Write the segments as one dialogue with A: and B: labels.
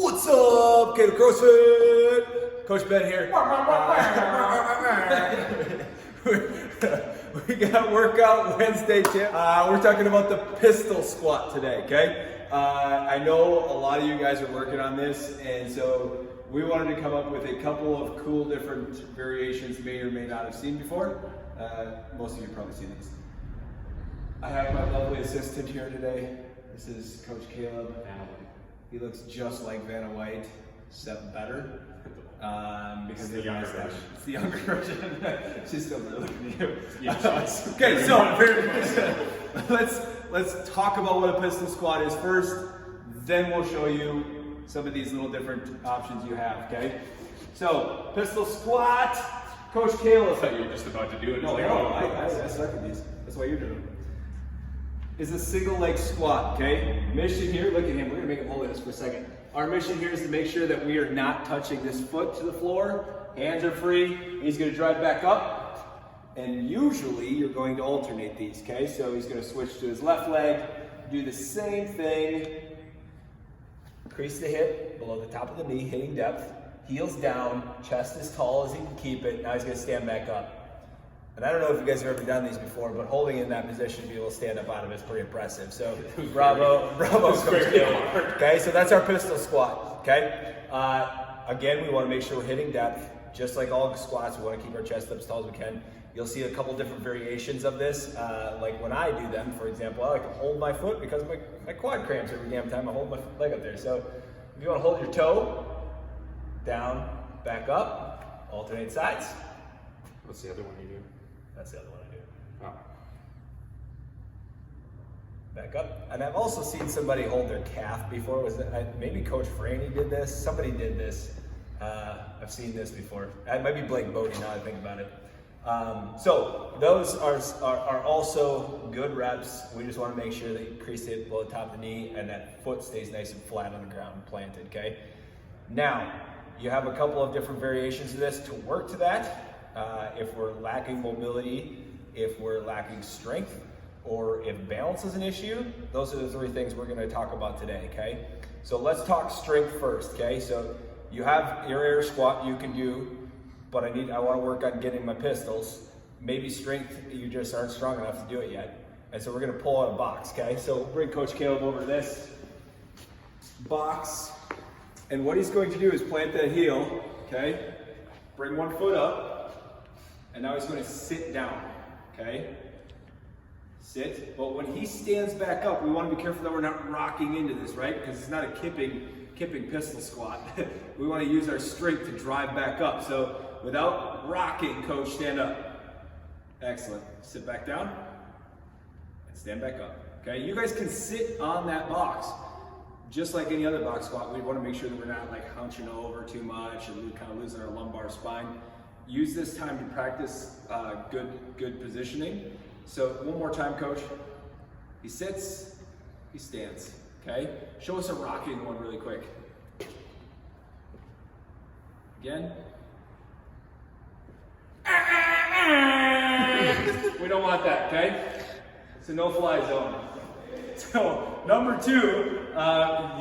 A: What's up, Caleb CrossFit? Coach Ben here. We got Workout Wednesday, champ. We're talking about the pistol squat today, okay? I know a lot of you guys are working on this, and so we wanted to come up with a couple of cool different variations you may or may not have seen before. Most of you have probably seen these. I have my lovely assistant here today. This is Coach Caleb. He looks just like Vanna White, except better. Because
B: the younger version.
A: It's the younger version. She's still really looking at you.
B: Yeah,
A: Okay, so let's talk about what a pistol squat is first. Then we'll show you some of these little different options you have. Okay. So pistol squat, Coach Caleb.
B: I thought you were just about to do it.
A: No, I suck at these. That's why you're doing it. Is a single leg squat, okay? Mission here, look at him, we're gonna make him hold this for a second. Our mission here is to make sure that we are not touching this foot to the floor. Hands are free, he's gonna drive back up. And usually you're going to alternate these, okay? So he's gonna switch to his left leg, do the same thing. Crease the hip below the top of the knee, hitting depth. Heels down, chest as tall as he can keep it. Now he's gonna stand back up. And I don't know if you guys have ever done these before, but holding in that position to be able to stand up out of it is pretty impressive. So bravo, Coach Caleb. Okay, so that's our pistol squat, okay? Again, we wanna make sure we're hitting depth. Just like all squats, we wanna keep our chest up as tall as we can. You'll see a couple different variations of this. Like when I do them, for example, I like to hold my foot because my quad cramps every damn time I hold my leg up there. So if you wanna hold your toe, down, back up, alternate sides.
B: What's the other one you do?
A: That's the other one I do.
B: Oh.
A: Back up. And I've also seen somebody hold their calf before. Was it, maybe Coach Franny did this? Somebody did this. I've seen this before. It might be Blake Bodie now that I think about it. So those are also good reps. We just want to make sure that you crease it below the top of the knee and that foot stays nice and flat on the ground, planted, okay? Now, you have a couple of different variations of this to work to that. If we're lacking mobility, if we're lacking strength, or if balance is an issue, those are the three things we're going to talk about today, okay? So let's talk strength first, okay? So you have your air squat you can do, but I want to work on getting my pistols. Maybe strength, you just aren't strong enough to do it yet. And so we're going to pull out a box, okay? So we'll bring Coach Caleb over to this box. And what he's going to do is plant that heel, okay? Bring one foot up. And now he's going to sit down, okay? Sit, but when he stands back up, we want to be careful that we're not rocking into this, right? Because it's not a kipping pistol squat. We want to use our strength to drive back up. So without rocking, Coach, stand up. Excellent. Sit back down and stand back up, okay? You guys can sit on that box. Just like any other box squat, we want to make sure that we're not like hunching over too much and kind of losing our lumbar spine. Use this time to practice good positioning. So one more time, Coach. He sits, he stands, okay? Show us a rocking one really quick. Again. We don't want that, okay? It's a no-fly zone. So number two,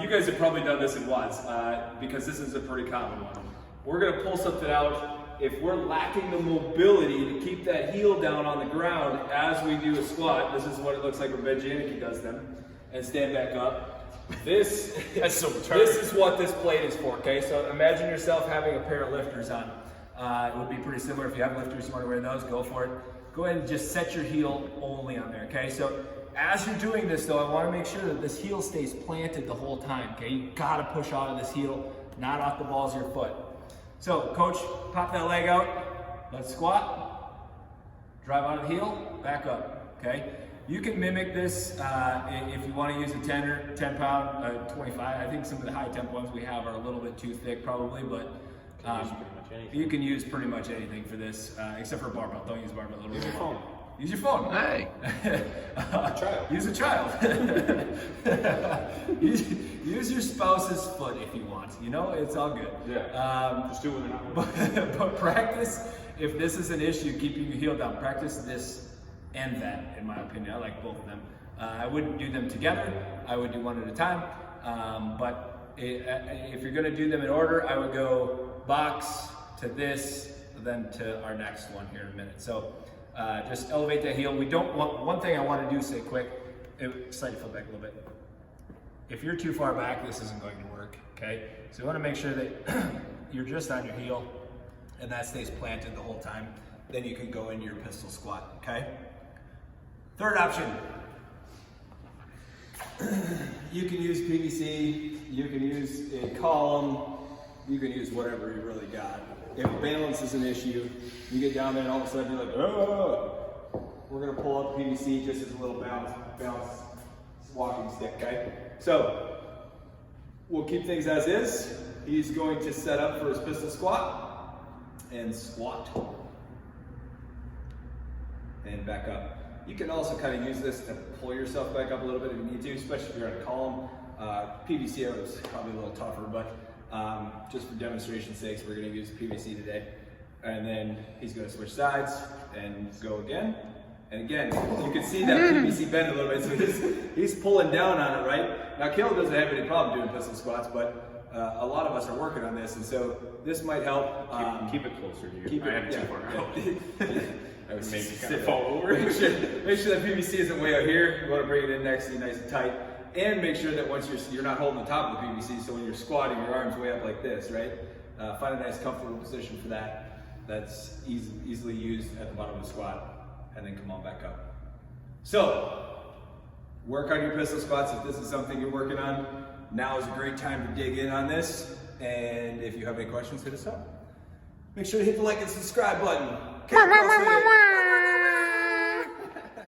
A: you guys have probably done this in WODs because this is a pretty common one. We're gonna pull something out. If we're lacking the mobility to keep that heel down on the ground as we do a squat, this is what it looks like when Ben Janicki does them, and stand back up. This is what this plate is for, okay? So imagine yourself having a pair of lifters on. It would be pretty similar. If you have lifters, you want to wear those, go for it. Go ahead and just set your heel only on there, okay? So as you're doing this though, I want to make sure that this heel stays planted the whole time, okay? You gotta push out of this heel, not off the balls of your foot. So, Coach, pop that leg out. Let's squat. Drive out of the heel, back up, okay? You can mimic this if you want to use a 10 pound, 25. I think some of the high temp ones we have are a little bit too thick probably, but you can use pretty much anything for this, except for a barbell. Don't use a barbell.
B: Use your phone.
A: Use your phone.
C: Hey.
A: Use a child. use your spouse's foot if you want. You know, it's all good.
B: Yeah. Just do it when they're not.
A: But practice, if this is an issue, keeping your heel down, practice this and that, in my opinion. I like both of them. I wouldn't do them together. I would do one at a time. But If you're gonna do them in order, I would go box to this, then to our next one here in a minute. So just elevate that heel. We don't want, one thing I want to do, say quick, slightly flip back a little bit. If you're too far back, this isn't going to work, okay? So you want to make sure that you're just on your heel and that stays planted the whole time. Then you can go into your pistol squat, okay? Third option. You can use PVC, you can use a column, you can use whatever you really got. If balance is an issue, you get down there and all of a sudden you're like, oh, we're gonna pull up PVC just as a little bounce walking stick, okay? So, we'll keep things as is. He's going to set up for his pistol squat and squat and back up. You can also kind of use this to pull yourself back up a little bit if you need to, especially if you're on a column. PVC is probably a little tougher, but just for demonstration sakes, we're going to use PVC today. And then he's going to switch sides and go again. And again, you can see that PVC bend a little bit, so he's pulling down on it, right? Now, Caleb doesn't have any problem doing pistol squats, but a lot of us are working on this, and so this might help.
B: Keep it closer to you. I have it too far out.
A: I was
B: Maybe
A: just
B: kind of fall over.
A: Make sure that PVC isn't way out here. You want to bring it in next to you, nice and tight. And make sure that once you're not holding the top of the PVC, so when you're squatting, your arm's way up like this, right? Find a nice comfortable position for that. That's easily used at the bottom of the squat, and then come on back up. So, work on your pistol squats. If this is something you're working on, now is a great time to dig in on this. And if you have any questions, hit us up. Make sure to hit the like and subscribe button. Okay,